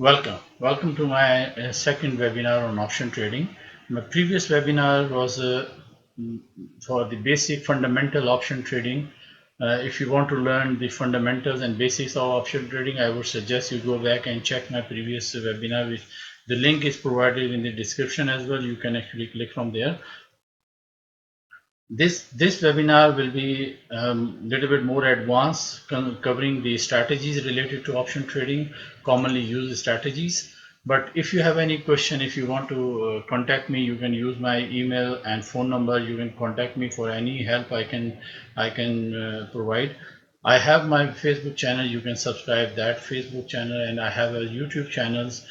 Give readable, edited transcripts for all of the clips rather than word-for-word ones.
Welcome to my second webinar on option trading. My previous webinar was for the basic fundamental option trading. If you want to learn the fundamentals and basics of option trading, I would suggest you go back and check my previous webinar. The link is provided in the description as well. You can actually click from there. This webinar will be little bit more advanced, covering the strategies related to option trading, commonly used strategies. But if you have any question, if you want to contact me, you can use my email and phone number. You can contact me for any help I can provide. I have my Facebook channel. You can subscribe that Facebook channel, and I have a YouTube channels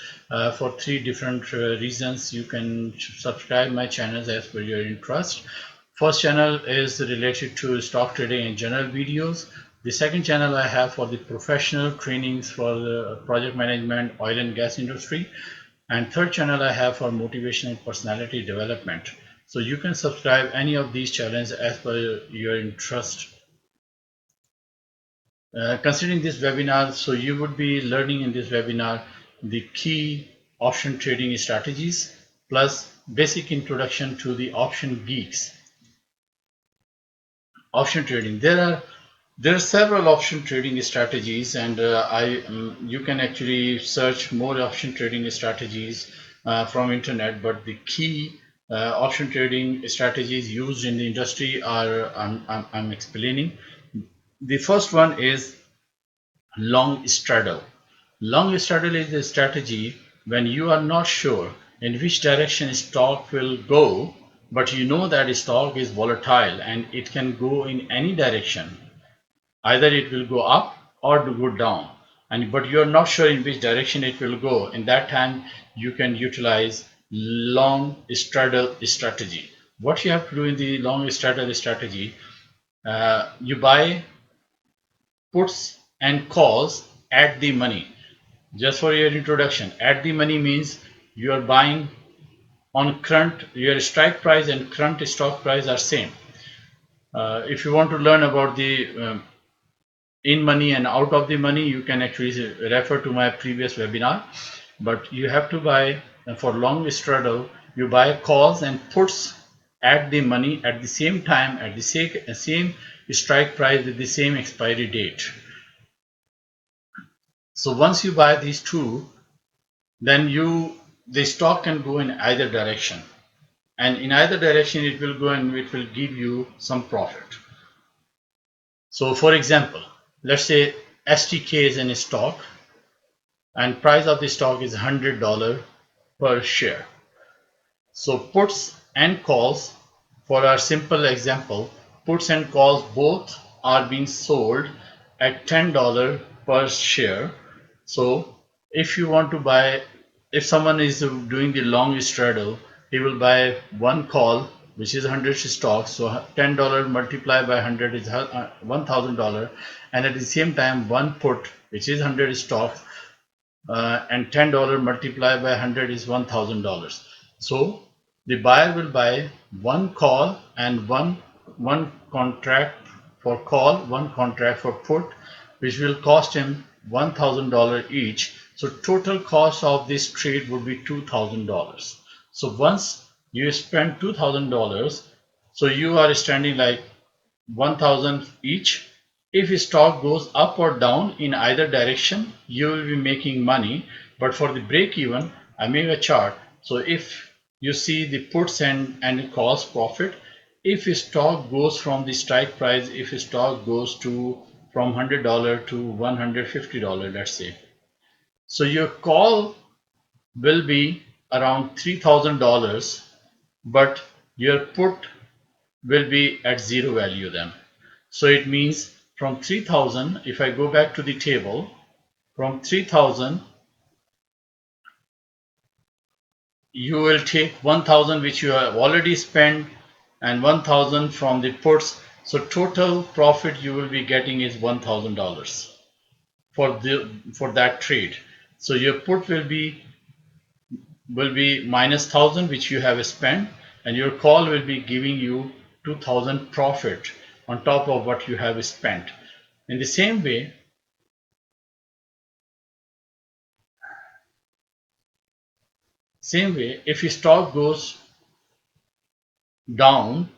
for three different reasons. You can subscribe my channels as per your interest. First channel is related to stock trading and general videos. The second channel I have for the professional trainings for the project management, oil and gas industry. And third channel I have for motivational personality development. So you can subscribe any of these channels as per your interest. Considering this webinar, so you would be learning in this webinar the key option trading strategies plus basic introduction to the option geeks. Option trading, there are several option trading strategies, and you can actually search more option trading strategies from internet, but the key option trading strategies used in the industry are I'm explaining. The first one is long straddle. Long straddle is a strategy when you are not sure in which direction stock will go, but you know that stock is volatile and it can go in any direction. Either it will go up or to go down, but you are not sure in which direction it will go. In that time, you can utilize long straddle strategy. What you have to do in the long straddle strategy, you buy puts and calls at the money. Just for your introduction, at the money means you are buying on current, your strike price and current stock price are same. If you want to learn about the in money and out of the money, you can actually refer to my previous webinar. But you have to buy for long straddle, you buy calls and puts at the money at the same time at the same strike price with the same expiry date. So once you buy these two, then the stock can go in either direction, and in either direction it will go and it will give you some profit. So for example, let's say STK is in a stock and price of the stock is $100 per share. So puts and calls, for our simple example, puts and calls both are being sold at $10 per share. So if you want to buy, if someone is doing the long straddle, he will buy one call, which is 100 stocks. So $10 multiplied by 100 is $1,000, and at the same time one put, which is 100 stocks, and $10 multiplied by 100 is $1,000. So the buyer will buy one call and one contract for call, one contract for put, which will cost him $1,000 each. So total cost of this trade would be $2,000. So once you spend $2,000, so you are standing like 1,000 each. If stock goes up or down in either direction, you will be making money. But for the break even, I make a chart. So if you see the puts and calls profit, if stock goes from the strike price, if stock goes to from $100 to $150, let's say, so your call will be around $3,000, but your put will be at zero value then. So it means from 3000, if I go back to the table, from 3000, you will take 1000 which you have already spent and 1000 from the puts. So total profit you will be getting is $1,000 for that trade. So your put will be minus 1000 which you have spent, and your call will be giving you 2000 profit on top of what you have spent. In the same way, Same way, if your stock goes down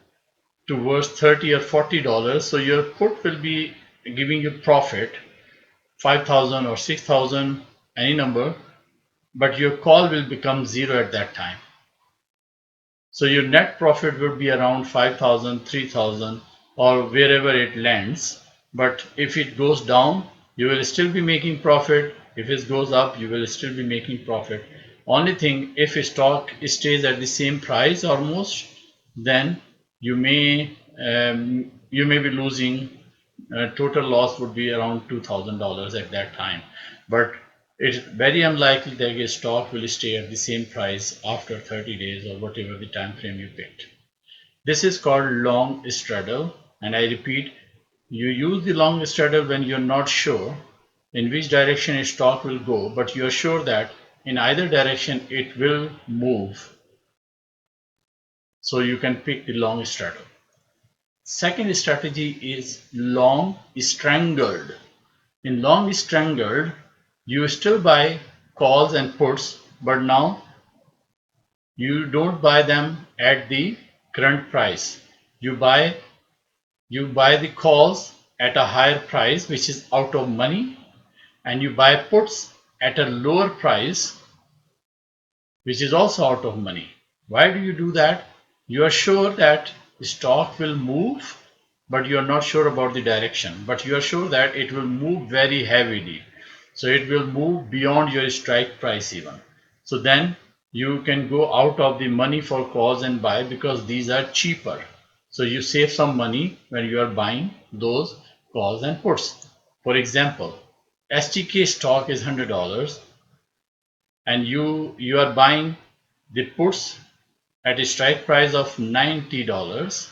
towards 30 or $40, so your put will be giving you profit 5,000 or 6,000, any number, but your call will become zero at that time. So your net profit would be around 5,000, 3,000, or wherever it lands. But if it goes down, you will still be making profit. If it goes up, you will still be making profit. Only thing, if a stock stays at the same price almost, then you may be losing. Total loss would be around $2,000 at that time. But it's very unlikely that a stock will stay at the same price after 30 days or whatever the time frame you picked. This is called long straddle, and I repeat, you use the long straddle when you're not sure in which direction a stock will go, but you're sure that in either direction it will move. So you can pick the long straddle. Second strategy is long strangled. In long strangled, you still buy calls and puts, but now you don't buy them at the current price. You buy the calls at a higher price, which is out of money, and you buy puts at a lower price, which is also out of money. Why do you do that? You are sure that the stock will move, but you are not sure about the direction. But you are sure that it will move very heavily. So it will move beyond your strike price even. So then you can go out of the money for calls and buy because these are cheaper. So you save some money when you are buying those calls and puts. For example, STK stock is $100 and you are buying the puts at a strike price of $90.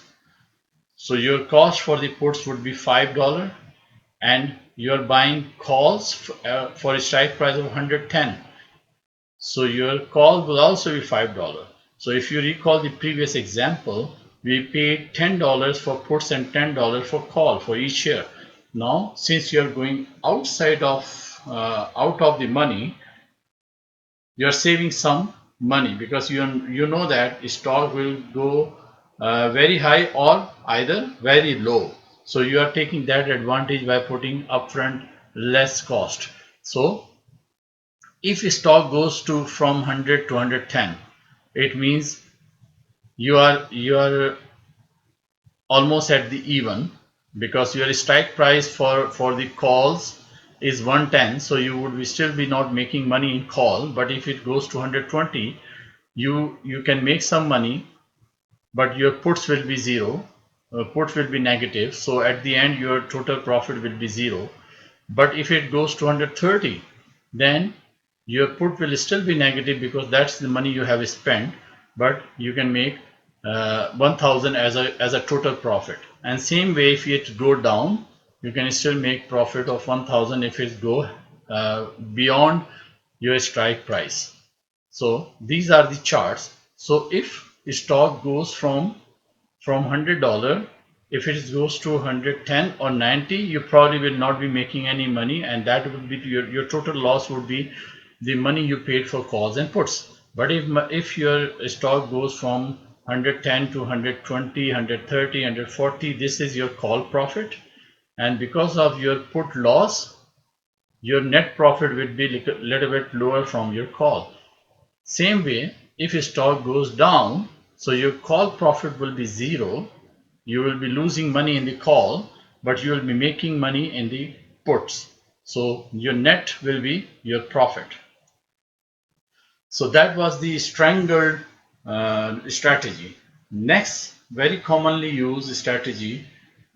So your cost for the puts would be $5 and you're buying calls for a strike price of 110. So your call will also be $5. So if you recall the previous example, we paid $10 for puts and $10 for call for each share. Now, since you're going out of the money, you're saving some money because you know that stock will go very high or either very low. So you are taking that advantage by putting upfront less cost. So if stock goes to from 100 to 110, it means you are almost at the even because your strike price for the calls is 110, so you would be still be not making money in call. But if it goes to 120, you can make some money, but your puts will be zero. Puts will be negative, so at the end your total profit will be zero. But if it goes to 130, then your put will still be negative because that's the money you have spent, but you can make 1000 as a total profit. And same way, if it go down, you can still make profit of 1000 if it go beyond your strike price. So these are the charts. So if stock goes from $100, if it goes to 110 or 90, you probably will not be making any money, and that would be your total loss would be the money you paid for calls and puts. But if your stock goes from 110 to 120, 130, 140, this is your call profit, and because of your put loss, your net profit will be little bit lower from your call. Same way, if your stock goes down, so your call profit will be zero. You will be losing money in the call, but you will be making money in the puts. So your net will be your profit. So that was the strangled strategy. Next, very commonly used strategy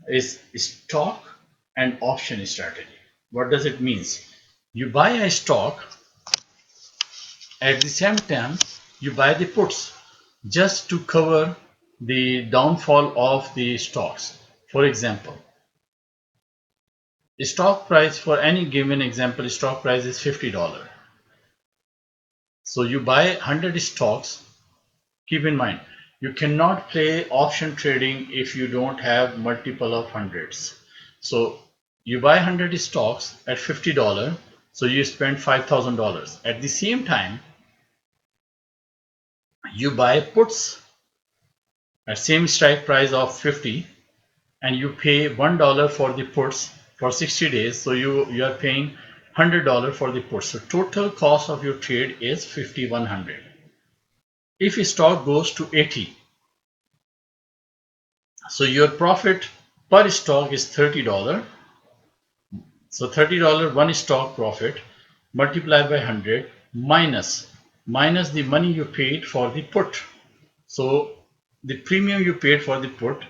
is stock and option strategy. What does it mean? You buy a stock, at the same time you buy the puts just to cover the downfall of the stocks. For example, stock price for any given example, stock price is $50. So you buy 100 stocks. Keep in mind, you cannot play option trading if you don't have multiple of hundreds. So you buy 100 stocks at $50, so you spend $5,000. At the same time, You buy puts at same strike price of 50 and you pay $1 for the puts for 60 days. So you are paying $100 for the puts. So total cost of your trade is 5100. If a stock goes to 80, so your profit per stock is $30. So $30 one stock profit multiplied by 100 minus the money you paid for the put. So the premium you paid for the put,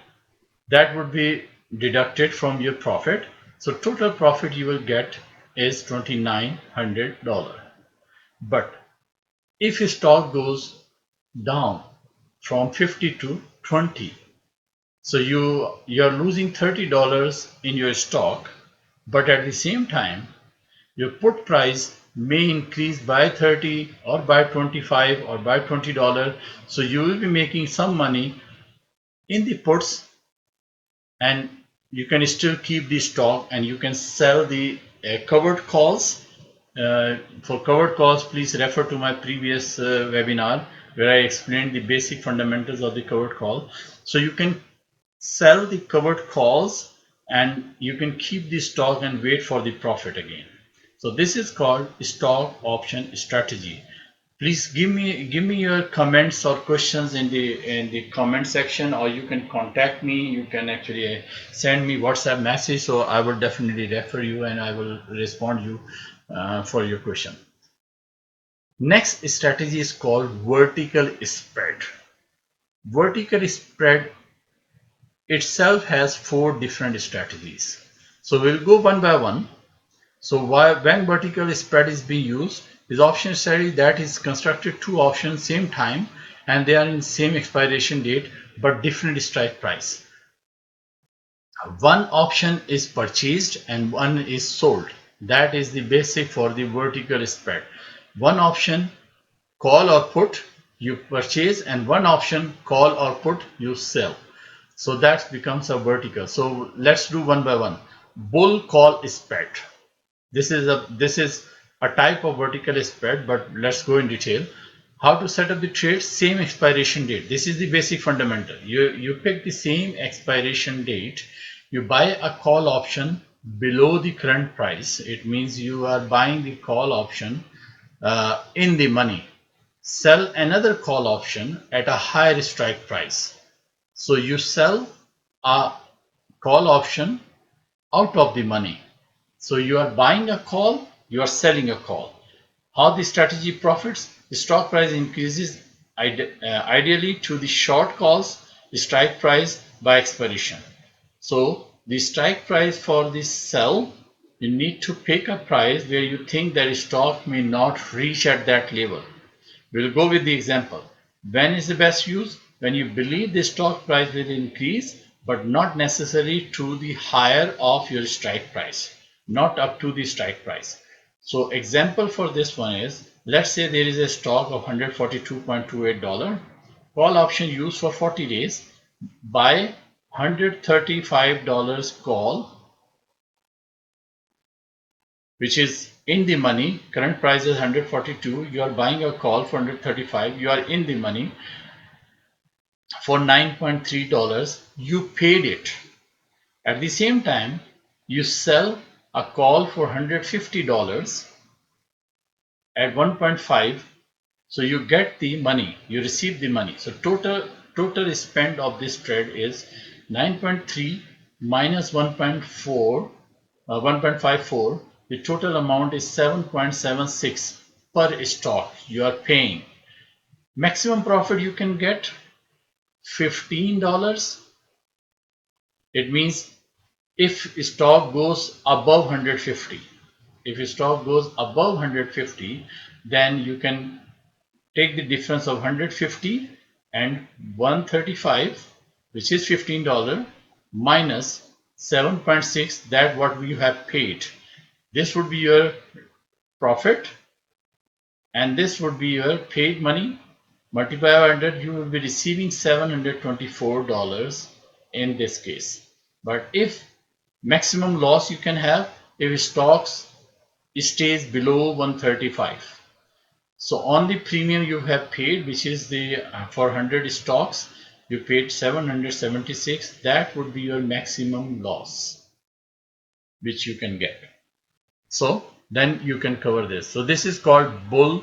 that would be deducted from your profit. So total profit you will get is $2,900. But if your stock goes down from 50 to 20, so you're losing $30 in your stock, but at the same time your put price may increase by 30 or by 25 or by $20. So you will be making some money in the puts, and you can still keep the stock and you can sell the covered calls. For covered calls, please refer to my previous webinar where I explained the basic fundamentals of the covered call. So you can sell the covered calls and you can keep the stock and wait for the profit again. So this is called stock option strategy. Please give me your comments or questions in the comment section, or you can contact me. You can actually send me WhatsApp message, so I will definitely refer you and I will respond you for your question. Next strategy is called vertical spread. Vertical spread itself has 4 different strategies. So we'll go one by one. So when vertical spread is being used, is option strategy that is constructed 2 options same time and they are in same expiration date but different strike price. One option is purchased and one is sold. That is the basic for the vertical spread. One option call or put you purchase, and one option call or put you sell. So that becomes a vertical. So let's do one by one. Bull call spread. This is a type of vertical spread, but let's go in detail. How to set up the trade? Same expiration date. This is the basic fundamental. You pick the same expiration date. You buy a call option below the current price. It means you are buying the call option in the money. Sell another call option at a higher strike price. So you sell a call option out of the money. So you are buying a call, you are selling a call. How the strategy profits? The stock price increases ideally to the short calls, the strike price by expiration. So the strike price for the sell, you need to pick a price where you think that stock may not reach at that level. We'll go with the example. When is the best use? When you believe the stock price will increase, but not necessarily to the higher of your strike price, not up to the strike price. So example for this one is, let's say there is a stock of $142.28, call option used for 40 days, buy $135 call, which is in the money. Current price is 142. You are buying a call for 135. You are in the money for $9.3. You paid it. At the same time, you sell a call for $150 at 1.5. So you get the money. You receive the money. So total spend of this trade is 9.3 minus 1.54. The total amount is 7.76 per stock you are paying. Maximum profit you can get $15. It means if stock goes above 150, if stock goes above 150, then you can take the difference of 150 and 135, which is $15, minus 7.6, that what you have paid. This would be your profit and this would be your paid money. Multiply by 100, you will be receiving $724 in this case. But if maximum loss you can have if stocks stays below 135. So on the premium you have paid, which is the for 100 stocks, you paid 776. That would be your maximum loss, which you can get. So then you can cover this. So this is called bull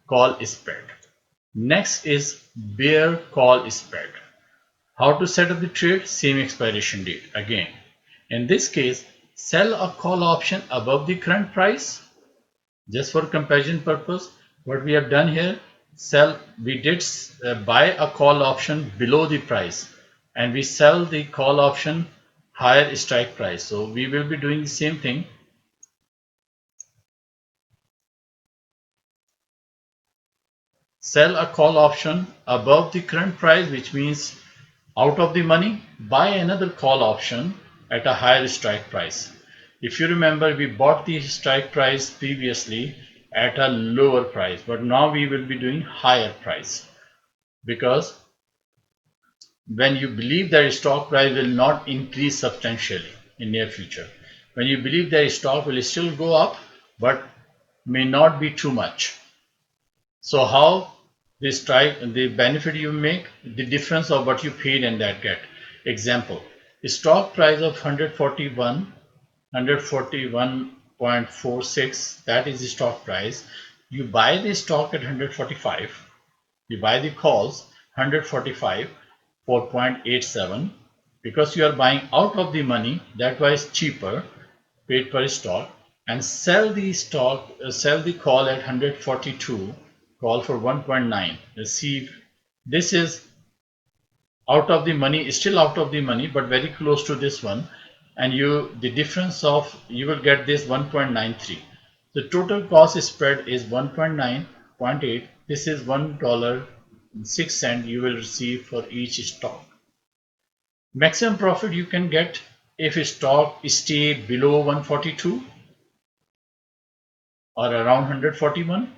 call spread. Next is bear call spread. How to set up the trade? Same expiration date again. In this case, sell a call option above the current price. Just for comparison purpose, what we have done here, we did buy a call option below the price and we sell the call option higher strike price. So we will be doing the same thing. Sell a call option above the current price, which means out of the money, buy another call option at a higher strike price. If you remember, we bought the strike price previously at a lower price, but now we will be doing higher price, because when you believe that stock price will not increase substantially in near future, when you believe that stock will still go up but may not be too much. So how the strike, the benefit you make, the difference of what you paid and that get. Example, stock price of 141.46, that is the stock price. You buy the stock at 145, you buy the calls 145 for 0.87, because you are buying out of the money, that was cheaper, paid per stock, and sell the stock, sell the call at 142, call for 1.9. Receive, this is out of the money, still out of the money, but very close to this one, and the difference of, you will get this 1.93. The total cost spread is 1.9.8. This is $1.06 you will receive for each stock. Maximum profit you can get if a stock stay below 142 or around 141.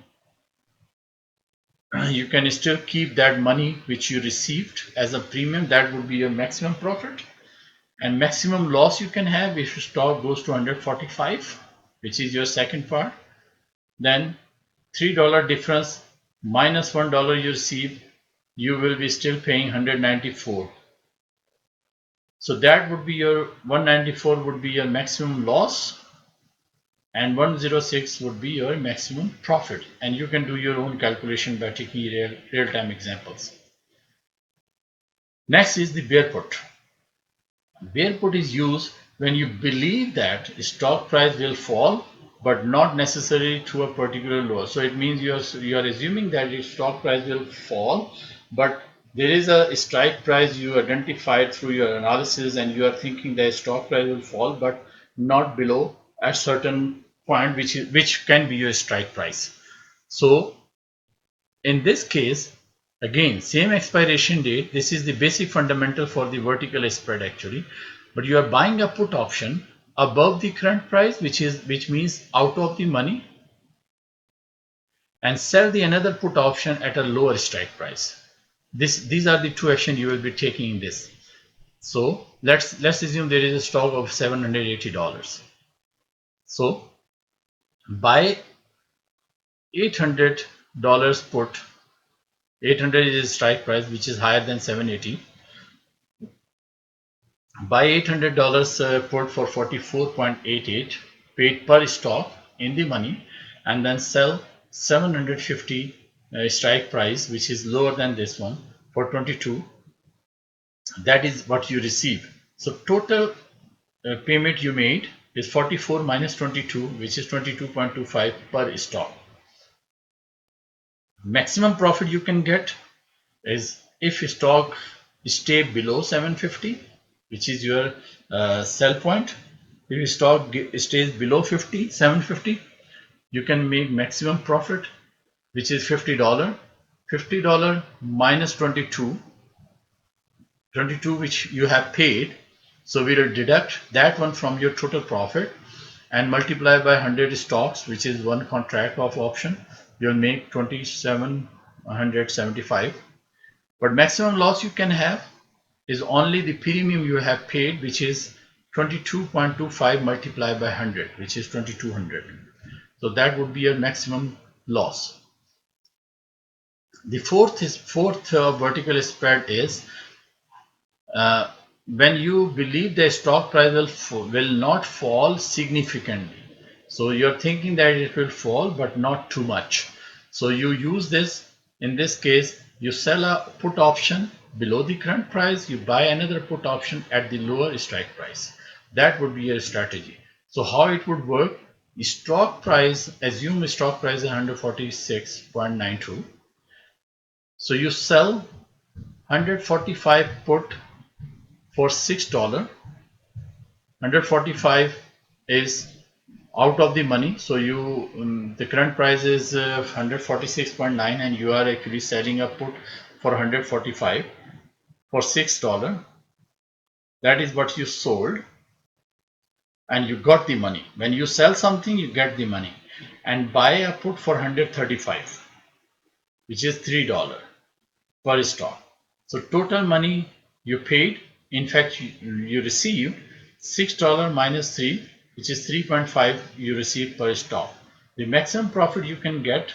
You can still keep that money which you received as a premium. That would be your maximum profit. And maximum loss you can have if your stock goes to 145, which is your second part. Then $3 difference minus $1 you receive, you will be still paying 194. So that would be your 194 would be your maximum loss, and 106 would be your maximum profit. And you can do your own calculation by taking real-time examples. Next is the bear put. Bear put is used when you believe that stock price will fall, but not necessarily to a particular low. So it means you are assuming that the stock price will fall, but there is a strike price you identified through your analysis, and you are thinking that stock price will fall, but not below a certain point, which can be your strike price. So in this case, again, same expiration date. This is the basic fundamental for the vertical spread actually. But you are buying a put option above the current price, which means out of the money, and sell the another put option at a lower strike price. These are the two actions you will be taking in this. So let's assume there is a stock of $780. So buy $800 put. 800 is strike price, which is higher than 780. Buy $800 put for 44.88, paid per stock in the money, and then sell 750 strike price, which is lower than this one, for 22. That is what you receive. So total payment you made is 44 minus 22, which is 22.25 per stock. Maximum profit you can get is if stock stay below 750, which is your sell point. If stock stays below 750, you can make maximum profit, which is $50. $50 minus 22 which you have paid. So we will deduct that one from your total profit and multiply by 100 stocks, which is one contract of option. You'll make 2775. But maximum loss you can have is only the premium you have paid, which is 22.25 multiplied by 100, which is 2200. So that would be your maximum loss. The fourth vertical spread is uh, when you believe the stock price will not fall significantly. So you're thinking that it will fall, but not too much. So you use this. In this case, you sell a put option below the current price, you buy another put option at the lower strike price. That would be your strategy. So how it would work? The stock price, assume the stock price is 146.92. So you sell 145 put for $6. 145 is out of the money. So you the current price is 146.9 and you are actually selling a put for 145 for $6. That is what you sold and you got the money. When you sell something, you get the money. And buy a put for 135, which is $3 per stock. So total money you paid, in fact you received $6 minus 3, which is 3.5 you receive per stock. The maximum profit you can get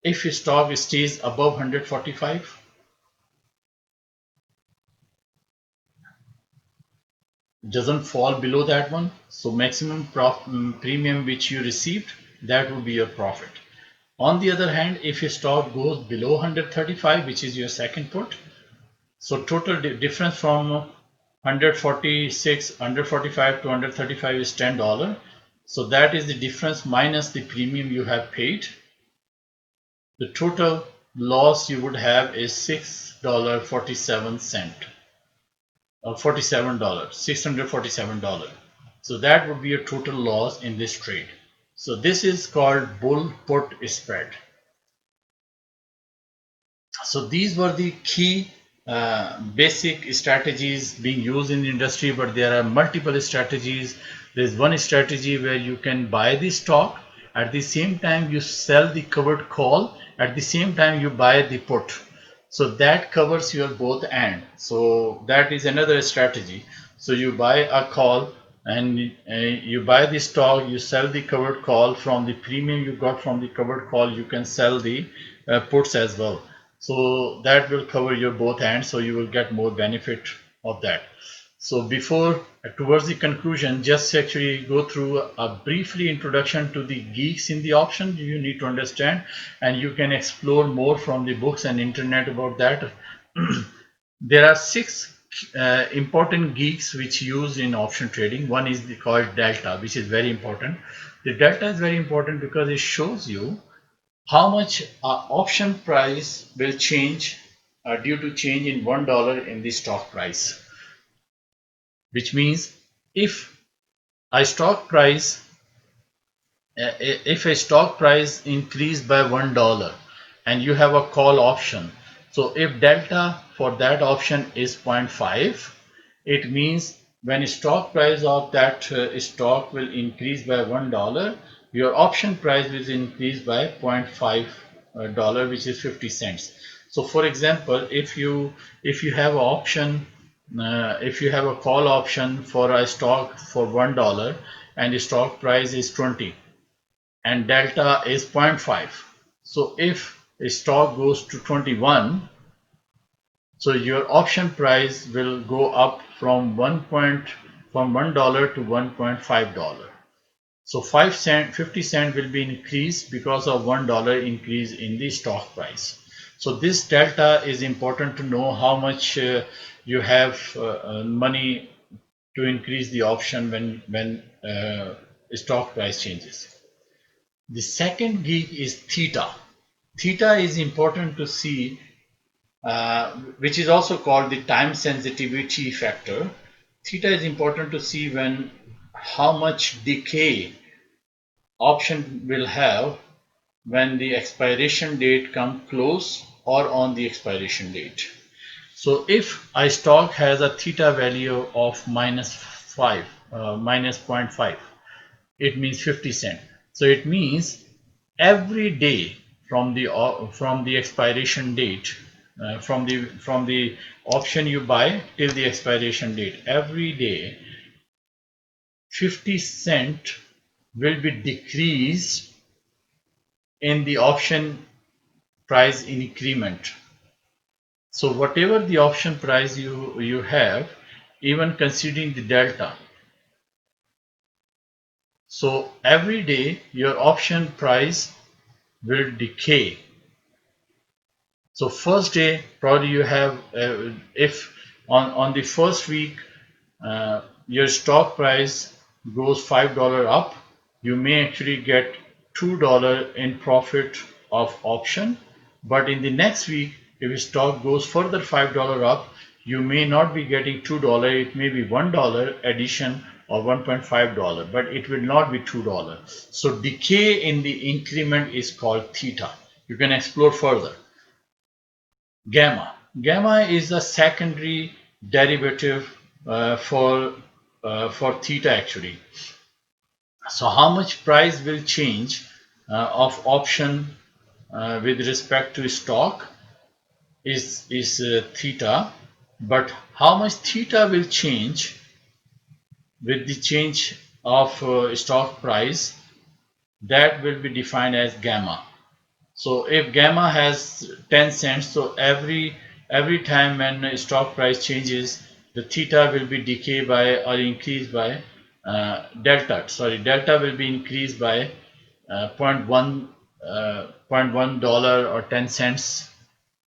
if your stock stays above 145, doesn't fall below that one. So maximum premium which you received, that would be your profit. On the other hand, if your stock goes below 135, which is your second put, so total difference from 145 to 135 is $10. So that is the difference minus the premium you have paid. The total loss you would have is $6.47 or $47, $647. So that would be a total loss in this trade. So this is called bull put spread. So these were the key basic strategies being used in the industry, but there are multiple strategies. There's one strategy where you can buy the stock, at the same time you sell the covered call, at the same time you buy the put. So that covers your both end. So that is another strategy. So you buy a call and you buy the stock, you sell the covered call. From the premium you got from the covered call, you can sell the puts as well. So that will cover your both ends, so you will get more benefit of that. So before towards the conclusion, just actually go through a briefly introduction to the geeks in the option you need to understand, and you can explore more from the books and internet about that. There are six important geeks which used in option trading. One is called delta, which is very important. The delta is very important because it shows you how much option price will change due to change in $1 in the stock price, which means if a stock price if a stock price increased by $1 and you have a call option, so if delta for that option is 0.5, it means when stock price of that stock will increase by $1, your option price will increase by 0.5 dollar, which is 50 cents. So for example, if you have an option, if you have a call option for a stock for $1 and the stock price is 20 and delta is 0.5. So if a stock goes to 21, so your option price will go up from $1 to $1.5. So 5 cent, 50 cent will be increased because of $1 increase in the stock price. So this delta is important to know how much you have money to increase the option when stock price changes. The second geek is theta. Theta is important to see, which is also called the time sensitivity factor. Theta is important to see when how much decay option will have when the expiration date come close or on the expiration date. So if a stock has a theta value of minus 5, minus 0.5, it means 50 cent. So it means every day from the expiration date, from the option you buy till the expiration date, every day 50 cent will be decreased in the option price increment. So whatever the option price you have, even considering the delta, so every day your option price will decay. So first day probably you have if on the first week your stock price goes $5 up, you may actually get $2 in profit of option. But in the next week, if your stock goes further $5 up, you may not be getting $2, it may be $1 addition or $1.5, but it will not be $2. So decay in the increment is called theta. You can explore further. Gamma. Gamma is a secondary derivative for theta actually. So how much price will change of option with respect to stock is theta, but how much theta will change with the change of stock price, that will be defined as gamma. So if gamma has 10 cents, so every time when stock price changes, the theta will be decay by or increased by delta. Sorry, delta will be increased by $0.1 or 10 cents.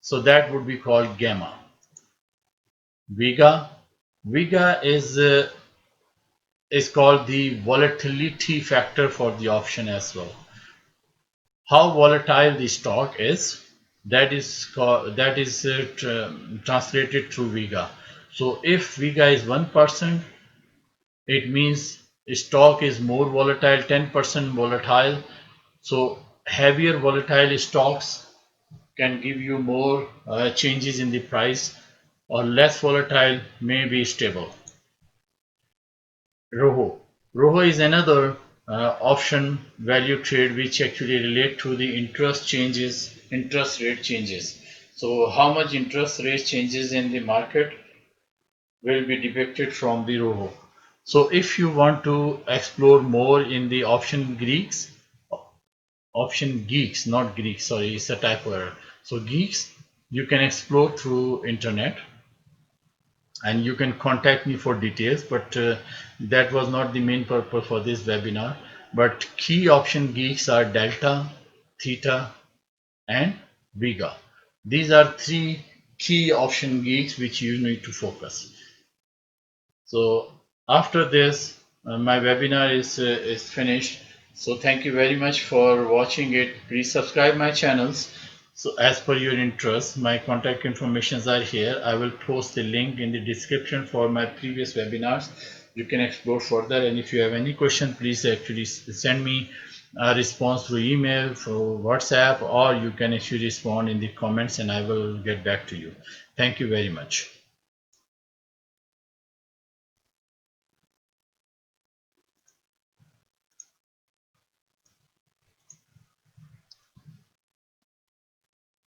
So that would be called gamma. Vega, Vega is called the volatility factor for the option as well. How volatile the stock is, that is translated through Vega. So if Vega is 1%, it means stock is more volatile, 10% volatile. So heavier volatile stocks can give you more changes in the price, or less volatile may be stable. Rojo. Rojo is another option value trade which actually relate to the interest rate changes. So how much interest rate changes in the market will be depicted from the Rojo. So if you want to explore more in the option geeks, not Greeks, sorry, it's a typo error. So geeks, you can explore through internet, and you can contact me for details, but that was not the main purpose for this webinar. But key option geeks are delta, theta, and vega. These are three key option geeks which you need to focus. So after this my webinar is finished. So thank you very much for watching it. Please subscribe my channels. So as per your interest, my contact informations are here. I will post the link in the description for my previous webinars. You can explore further, and if you have any question, please actually send me a response through email, through WhatsApp, or you can actually respond in the comments and I will get back to you. Thank you very much.